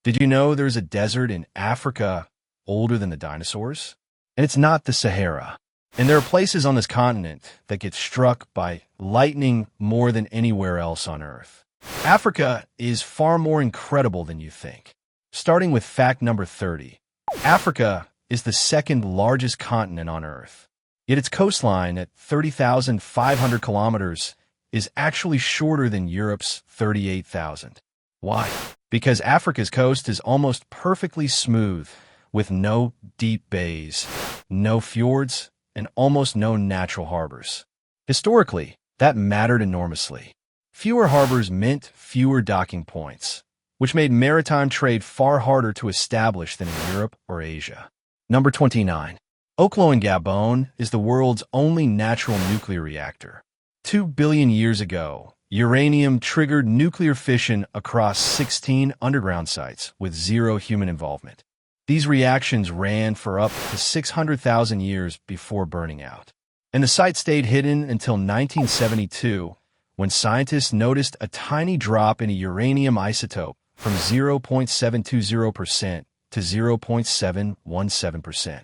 Did you know there's a desert in Africa older than the dinosaurs? And it's not the Sahara. And there are places on this continent that get struck by lightning more than anywhere else on Earth. Africa is far more incredible than you think. Starting with fact number 30, Africa is the second largest continent on Earth. Yet its coastline at 30,500 kilometers is actually shorter than Europe's 38,000. Why? Because Africa's coast is almost perfectly smooth, with no deep bays, no fjords, and almost no natural harbors. Historically, that mattered enormously. Fewer harbors meant fewer docking points, which made maritime trade far harder to establish than in Europe or Asia. Number 29. Oklo in Gabon is the world's only natural nuclear reactor. 2 billion years ago, uranium triggered nuclear fission across 16 underground sites with zero human involvement. These reactions ran for up to 600,000 years before burning out. And the site stayed hidden until 1972, when scientists noticed a tiny drop in a uranium isotope from 0.720% to 0.717%.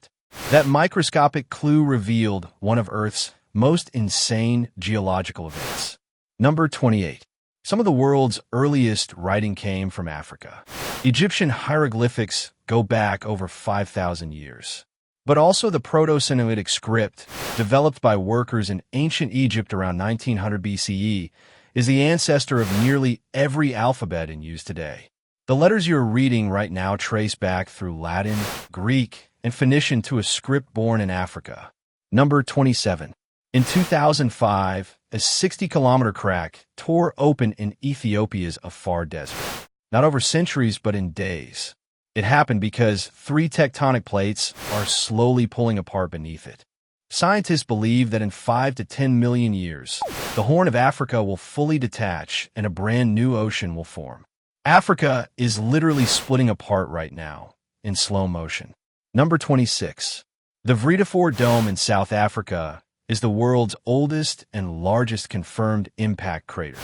That microscopic clue revealed one of Earth's most insane geological events. Number 28. Some of the world's earliest writing came from Africa. Egyptian hieroglyphics go back over 5,000 years. But also the Proto-Semitic script, developed by workers in ancient Egypt around 1900 BCE, is the ancestor of nearly every alphabet in use today. The letters you're reading right now trace back through Latin, Greek, and Phoenician to a script born in Africa. Number 27. In 2005, a 60-kilometer crack tore open in Ethiopia's Afar Desert. Not over centuries, but in days. It happened because 3 tectonic plates are slowly pulling apart beneath it. Scientists believe that in 5 to 10 million years, the Horn of Africa will fully detach and a brand new ocean will form. Africa is literally splitting apart right now, in slow motion. Number 26. The Vredefort Dome in South Africa is the world's oldest and largest confirmed impact crater.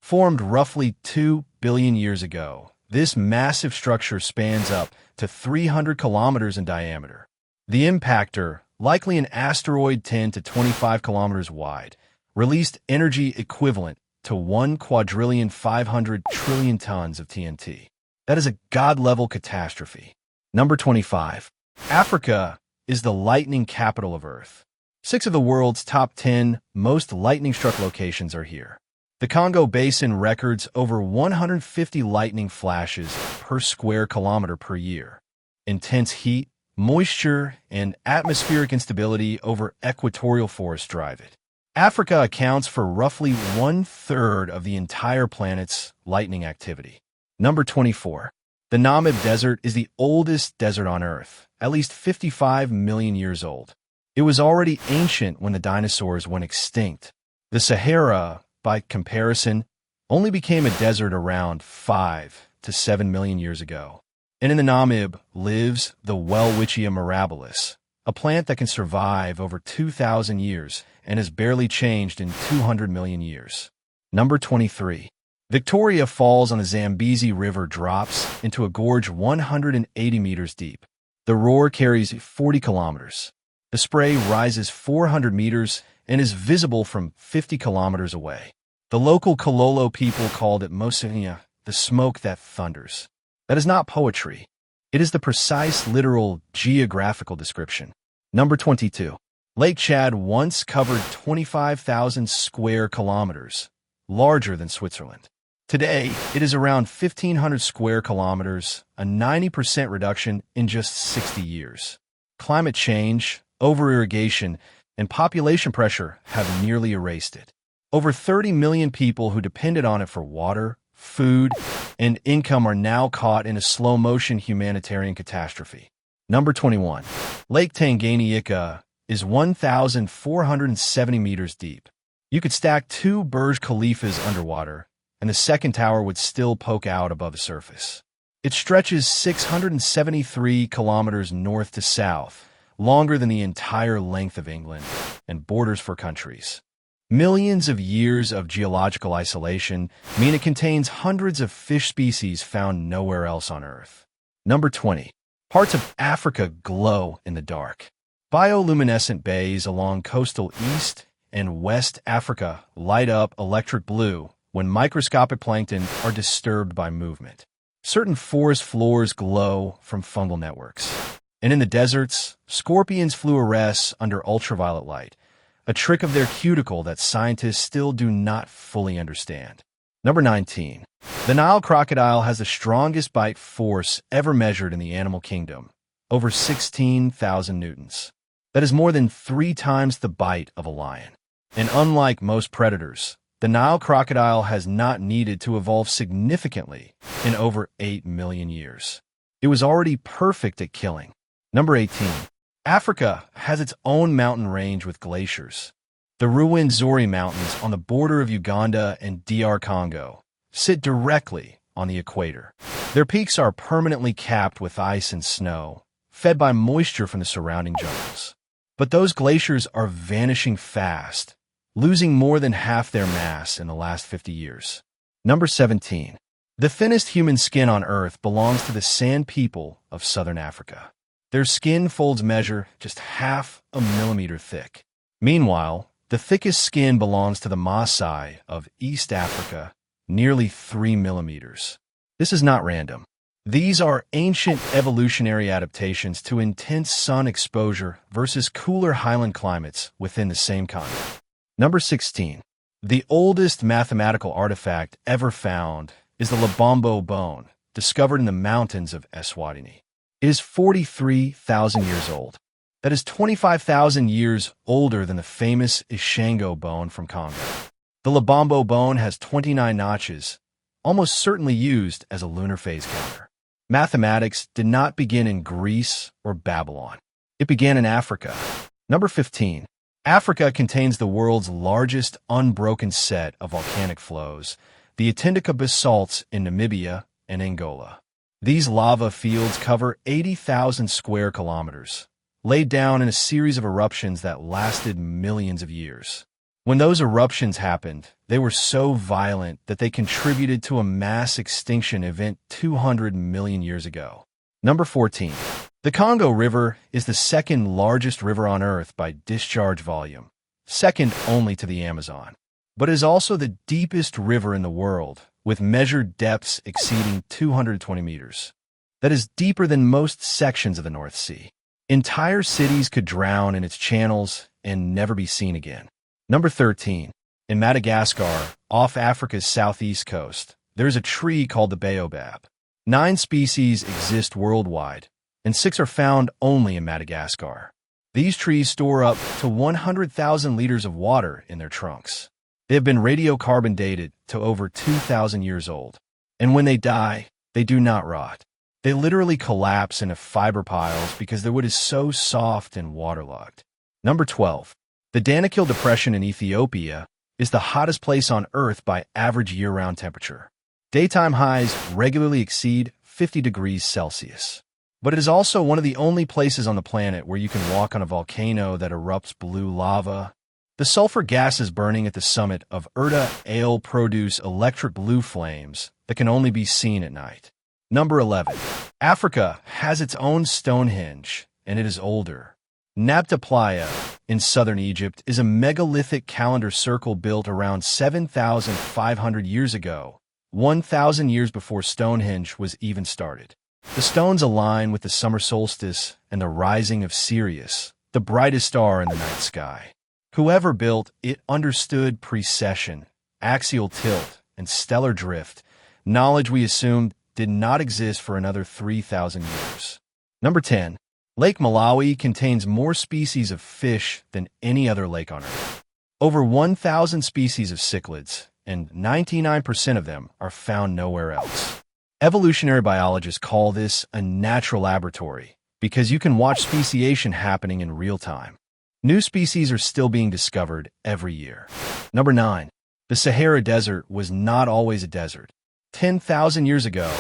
Formed roughly 2 billion years ago, this massive structure spans up to 300 kilometers in diameter. The impactor, likely an asteroid 10 to 25 kilometers wide, released energy equivalent to 1,500,000,000,000,000,000 tons of TNT. That is a God-level catastrophe. Number 25. Africa is the lightning capital of Earth. 6 of the world's top 10 most lightning-struck locations are here. The Congo Basin records over 150 lightning flashes per square kilometer per year. Intense heat, moisture, and atmospheric instability over equatorial forests drive it. Africa accounts for roughly 1/3 of the entire planet's lightning activity. Number 24. The Namib Desert is the oldest desert on Earth, at least 55 million years old. It was already ancient when the dinosaurs went extinct. The Sahara, by comparison, only became a desert around 5 to 7 million years ago. And in the Namib lives the Welwitschia mirabilis, a plant that can survive over 2,000 years and has barely changed in 200 million years. Number 23. Victoria Falls on the Zambezi River drops into a gorge 180 meters deep. The roar carries 40 kilometers. The spray rises 400 meters and is visible from 50 kilometers away. The local Kololo people called it Mosinia, the smoke that thunders. That is not poetry. It is the precise, literal, geographical description. Number 22. Lake Chad once covered 25,000 square kilometers, larger than Switzerland. Today, it is around 1,500 square kilometers, a 90% reduction in just 60 years. Climate change, over-irrigation, and population pressure have nearly erased it. Over 30 million people who depended on it for water, food, and income are now caught in a slow-motion humanitarian catastrophe. Number 21. Lake Tanganyika is 1,470 meters deep. You could stack 2 Burj Khalifas underwater, and the second tower would still poke out above the surface. It stretches 673 kilometers north to south, longer than the entire length of England, and borders 4 countries. Millions of years of geological isolation mean it contains hundreds of fish species found nowhere else on Earth. Number 20. Parts of Africa glow in the dark. Bioluminescent bays along coastal East and West Africa light up electric blue when microscopic plankton are disturbed by movement. Certain forest floors glow from fungal networks. And in the deserts, scorpions fluoresce under ultraviolet light, a trick of their cuticle that scientists still do not fully understand. Number 19. The Nile crocodile has the strongest bite force ever measured in the animal kingdom, over 16,000 newtons. That is more than 3 times the bite of a lion. And unlike most predators, the Nile crocodile has not needed to evolve significantly in over 8 million years. It was already perfect at killing. Number 18. Africa has its own mountain range with glaciers. The Ruwenzori Mountains on the border of Uganda and DR Congo sit directly on the equator. Their peaks are permanently capped with ice and snow, fed by moisture from the surrounding jungles. But those glaciers are vanishing fast, losing more than half their mass in the last 50 years. Number 17. The thinnest human skin on Earth belongs to the San people of Southern Africa. Their skin folds measure just half a millimeter thick. Meanwhile, the thickest skin belongs to the Maasai of East Africa, nearly 3 millimeters. This is not random. These are ancient evolutionary adaptations to intense sun exposure versus cooler highland climates within the same continent. Number 16. The oldest mathematical artifact ever found is the Lubombo bone, discovered in the mountains of Eswatini. It is 43,000 years old. That is 25,000 years older than the famous Ishango bone from Congo. The Lubombo bone has 29 notches, almost certainly used as a lunar phase counter. Mathematics did not begin in Greece or Babylon. It began in Africa. Number 15. Africa contains the world's largest unbroken set of volcanic flows, the Atindika basalts in Namibia and Angola. These lava fields cover 80,000 square kilometers, laid down in a series of eruptions that lasted millions of years. When those eruptions happened, they were so violent that they contributed to a mass extinction event 200 million years ago. Number 14. The Congo River is the second largest river on Earth by discharge volume, second only to the Amazon, but is also the deepest river in the world, with measured depths exceeding 220 meters. That is deeper than most sections of the North Sea. Entire cities could drown in its channels and never be seen again. Number 13. In Madagascar, off Africa's southeast coast, there is a tree called the baobab. 9 species exist worldwide, and 6 are found only in Madagascar. These trees store up to 100,000 liters of water in their trunks. They have been radiocarbon dated to over 2,000 years old. And when they die, they do not rot. They literally collapse into fiber piles because their wood is so soft and waterlogged. Number 12. The Danakil Depression in Ethiopia is the hottest place on Earth by average year-round temperature. Daytime highs regularly exceed 50 degrees Celsius. But it is also one of the only places on the planet where you can walk on a volcano that erupts blue lava. The sulfur gases burning at the summit of Erta Ale produce electric blue flames that can only be seen at night. Number 11. Africa has its own Stonehenge, and it is older. Nabta Playa in southern Egypt is a megalithic calendar circle built around 7,500 years ago, 1,000 years before Stonehenge was even started. The stones align with the summer solstice and the rising of Sirius, the brightest star in the night sky. Whoever built it understood precession, axial tilt, and stellar drift, knowledge we assumed did not exist for another 3,000 years. Number 10. Lake Malawi contains more species of fish than any other lake on Earth. Over 1,000 species of cichlids, and 99% of them are found nowhere else. Evolutionary biologists call this a natural laboratory because you can watch speciation happening in real time. New species are still being discovered every year. Number 9. The Sahara Desert was not always a desert. 10,000 years ago,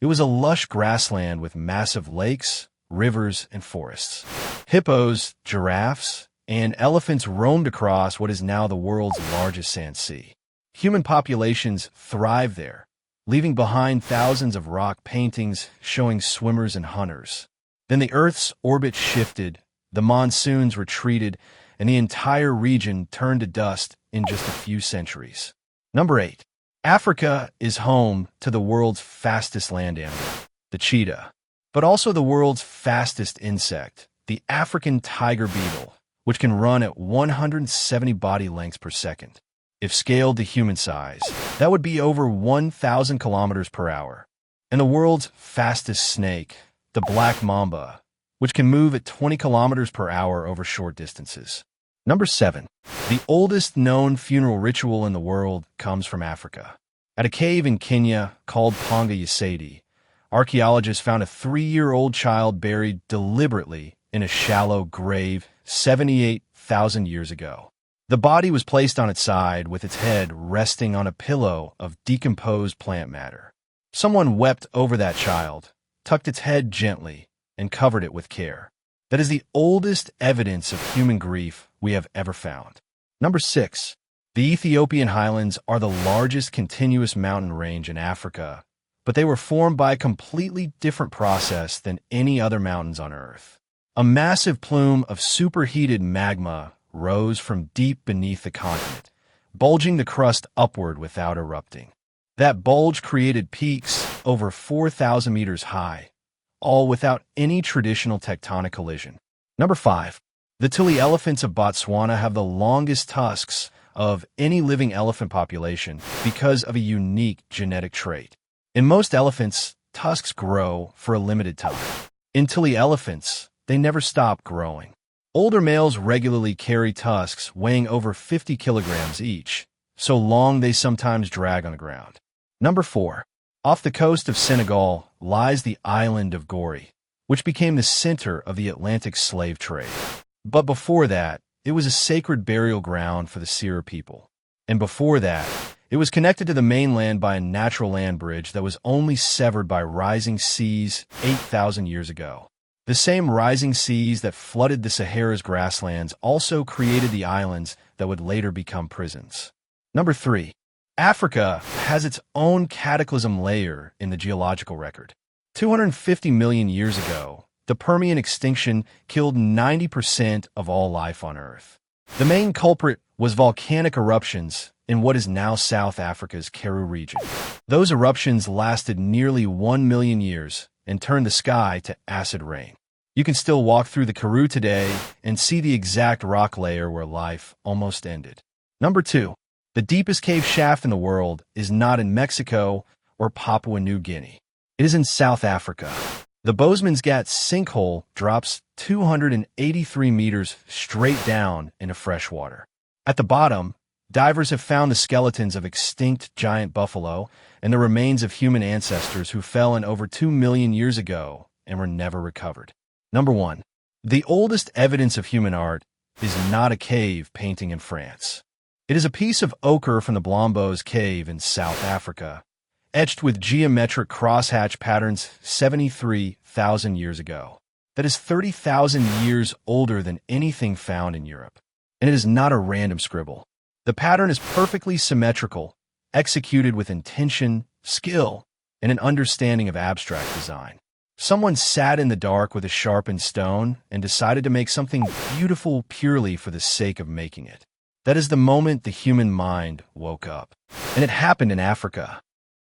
it was a lush grassland with massive lakes, rivers, and forests. Hippos, giraffes, and elephants roamed across what is now the world's largest sand sea. Human populations thrived there, leaving behind thousands of rock paintings showing swimmers and hunters. Then the Earth's orbit shifted, the monsoons retreated, and the entire region turned to dust in just a few centuries. Number 8. Africa is home to the world's fastest land animal, the cheetah, but also the world's fastest insect, the African tiger beetle, which can run at 170 body lengths per second. If scaled to human size, that would be over 1,000 kilometers per hour. And the world's fastest snake, the black mamba, which can move at 20 kilometers per hour over short distances. Number 7. The oldest known funeral ritual in the world comes from Africa. At a cave in Kenya called Ponga Yasedi, archaeologists found a 3-year-old child buried deliberately in a shallow grave 78,000 years ago. The body was placed on its side with its head resting on a pillow of decomposed plant matter. Someone wept over that child, tucked its head gently, and covered it with care. That is the oldest evidence of human grief we have ever found. Number 6. The Ethiopian highlands are the largest continuous mountain range in Africa, but they were formed by a completely different process than any other mountains on Earth. A massive plume of superheated magma rose from deep beneath the continent, bulging the crust upward without erupting. That bulge created peaks over 4,000 meters high, all without any traditional tectonic collision. Number 5. The Tuli elephants of Botswana have the longest tusks of any living elephant population because of a unique genetic trait. In most elephants, tusks grow for a limited time. In Tuli elephants, they never stop growing. Older males regularly carry tusks weighing over 50 kilograms each, so long they sometimes drag on the ground. Number 4. Off the coast of Senegal lies the island of Gori, which became the center of the Atlantic slave trade. But before that, it was a sacred burial ground for the Sera people. And before that, it was connected to the mainland by a natural land bridge that was only severed by rising seas 8,000 years ago. The same rising seas that flooded the Sahara's grasslands also created the islands that would later become prisons. Number 3. Africa has its own cataclysm layer in the geological record. 250 million years ago, the Permian extinction killed 90% of all life on Earth. The main culprit was volcanic eruptions in what is now South Africa's Karoo region. Those eruptions lasted nearly 1 million years and turned the sky to acid rain. You can still walk through the Karoo today and see the exact rock layer where life almost ended. Number 2. The deepest cave shaft in the world is not in Mexico or Papua New Guinea. It is in South Africa. The Boesman's Gat sinkhole drops 283 meters straight down into fresh water. At the bottom, divers have found the skeletons of extinct giant buffalo and the remains of human ancestors who fell in over 2 million years ago and were never recovered. Number 1. The oldest evidence of human art is not a cave painting in France. It is a piece of ochre from the Blombos Cave in South Africa, etched with geometric crosshatch patterns 73,000 years ago. That is 30,000 years older than anything found in Europe. And it is not a random scribble. The pattern is perfectly symmetrical, executed with intention, skill, and an understanding of abstract design. Someone sat in the dark with a sharpened stone and decided to make something beautiful purely for the sake of making it. That is the moment the human mind woke up. And it happened in Africa.